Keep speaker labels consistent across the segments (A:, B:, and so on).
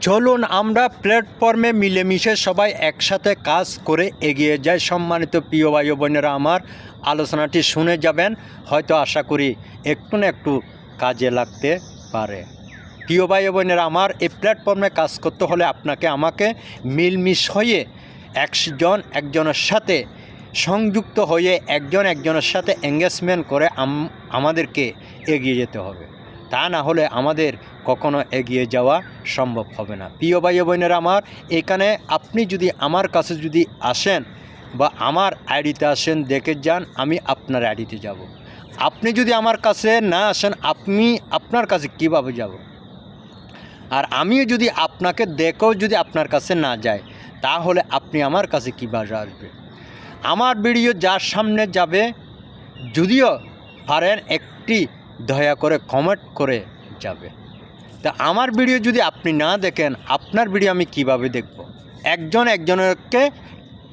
A: চলুন আমরা প্ল্যাটফর্মে মিলেমিশে সবাই একসাথে কাজ করে এগিয়ে যাই। সম্মানিত প্রিয় ভাই বোনেরা, আমার আলোচনাটি শুনে যাবেন, হয়তো আশা করি একটু না একটু কাজে লাগতে পারে। প্রিয় ভাই বোনেরা আমার, এই প্ল্যাটফর্মে কাজ করতে হলে আপনাকে আমাকে মিলমিশ হয়ে একজন একজনের সাথে সংযুক্ত হয়ে একজনের সাথে এঙ্গেজমেন্ট করে আমাদেরকে এগিয়ে যেতে হবে। তা না হলে আমাদের কখনো এগিয়ে যাওয়া সম্ভব হবে না। প্রিয় ভাই বোনেরা আমার, এখানে আপনি যদি আমার কাছে যদি আসেন বা আমার আইডিতে আসেন, দেখে যান আমি আপনার আইডিতে যাব। আপনি যদি আমার কাছে না আসেন, আপনার কাছে কীভাবে যাব? আর আমিও যদি আপনাকে দেখেও যদি আপনার কাছে না যায়, তাহলে আপনি আমার কাছে কীভাবে আসবে? আমার ভিডিও যার সামনে যাবে, যদিও পারেন একটি দয়া করে কমেন্ট করে যাবে। তা আমার ভিডিও যদি আপনি না দেখেন, আপনার ভিডিও আমি কিভাবে দেখব? একজনকে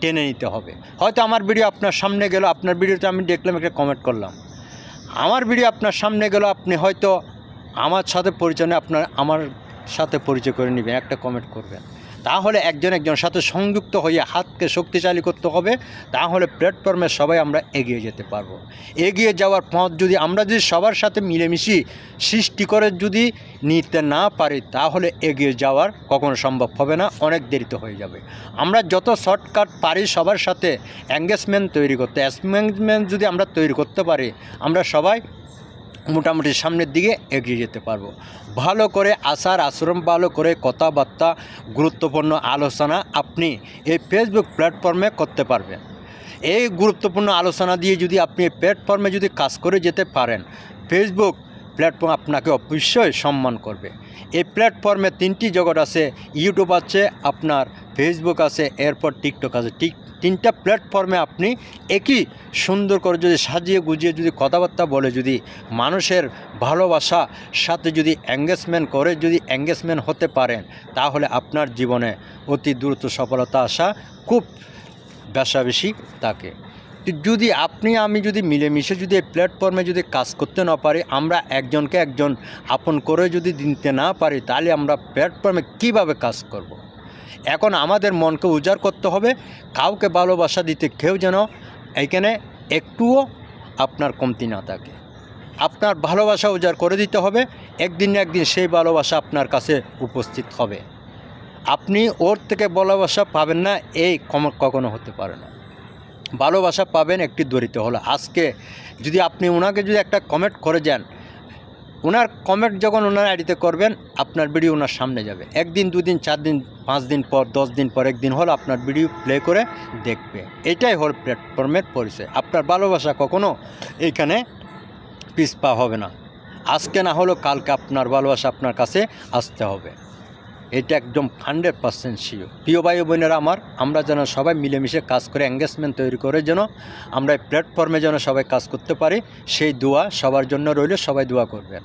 A: টেনে নিতে হবে। হয়তো আমার ভিডিও আপনার সামনে গেল, আপনার ভিডিওতে আমি দেখলাম, একটা কমেন্ট করলাম। আমার ভিডিও আপনার সামনে গেল, আপনি হয়তো আমার সাথে পরিচয় নেই, আমার সাথে পরিচয় করে নেবেন, একটা কমেন্ট করবেন। তাহলে একজনের সাথে সংযুক্ত হয়ে হাতকে শক্তিশালী করতে হবে। তাহলে প্ল্যাটফর্মে সবাই আমরা এগিয়ে যেতে পারবো। এগিয়ে যাওয়ার পথ যদি আমরা সবার সাথে মিলেমিশে সৃষ্টি করে যদি নিতে না পারি, তাহলে এগিয়ে যাওয়ার কখনো সম্ভব হবে না, অনেক দেরিতে হয়ে যাবে। আমরা যত শর্টকাট পারি সবার সাথে এঙ্গেজমেন্ট তৈরি করতে, এঙ্গেজমেন্ট যদি আমরা তৈরি করতে পারি, আমরা সবাই মোটামুটি সামনের দিকে এগিয়ে যেতে পারবো। ভালো করে আচার আচরণ, ভালো করে কথাবার্তা, গুরুত্বপূর্ণ আলোচনা আপনি এই ফেসবুক প্ল্যাটফর্মে করতে পারবেন। এই গুরুত্বপূর্ণ আলোচনা দিয়ে যদি আপনি এই প্ল্যাটফর্মে যদি কাজ করে যেতে পারেন, ফেসবুক প্ল্যাটফর্ম আপনাকে অবশ্যই সম্মান করবে। এই প্ল্যাটফর্মে 3টি জগৎ আছে, ইউটিউব আছে, আপনার ফেসবুক আছে, এরপর টিকটক আছে। তিনটা প্ল্যাটফর্মে আপনি একই সুন্দর করে যদি সাজিয়ে গুজিয়ে যদি কথাবার্তা বলে যদি মানুষের ভালোবাসার সাথে যদি এঙ্গেজমেন্ট হতে পারেন, তাহলে আপনার জীবনে অতি দ্রুত সফলতা আসা খুব বেশি থাকে। যদি আমি যদি মিলেমিশে যদি এই প্ল্যাটফর্মে যদি কাজ করতে না পারি, আমরা একজনকে একজন আপন করে যদি দিতে না পারি, তাহলে আমরা প্ল্যাটফর্মে কিভাবে কাজ করব? এখন আমাদের মনকে উজাড় করতে হবে। কাউকে ভালোবাসা দিতে কেউ যেন এখানে একটুও আপনার কমতি না থাকে। আপনার ভালোবাসা উজাড় করে দিতে হবে। একদিন না একদিন সেই ভালোবাসা আপনার কাছে উপস্থিত হবে। আপনি ওর থেকে ভালোবাসা পাবেন না, এই কখনো হতে পারে না। ভালোবাসা পাবেন একটি দরিদ্র হলো। আজকে যদি আপনি ওনাকে যদি একটা কমেন্ট করে যান, ওনার কমেন্ট যখন ওনার আইডিতে করবেন, আপনার ভিডিও ওনার সামনে যাবে। 1 দিন 2 দিন 4 দিন 5 দিন পর 10 দিন পর একদিন হলো আপনার ভিডিও প্লে করে দেখবে। এটাই হল প্ল্যাটফর্মের পরিচয়। আপনার ভালোবাসা কখনো এইখানে পিছপা হবে না। আজকে না হলেও কালকে আপনার ভালোবাসা আপনার কাছে আসতে হবে। এটা একদম 100% শিওর। প্রিয় ভাই বোনেরা আমার, আমরা যেন সবাই মিলেমিশে কাজ করে এঙ্গেজমেন্ট তৈরি করে যেন আমরা এই প্ল্যাটফর্মে যেন সবাই কাজ করতে পারি, সেই দোয়া সবার জন্য রইল। সবাই দোয়া করবেন।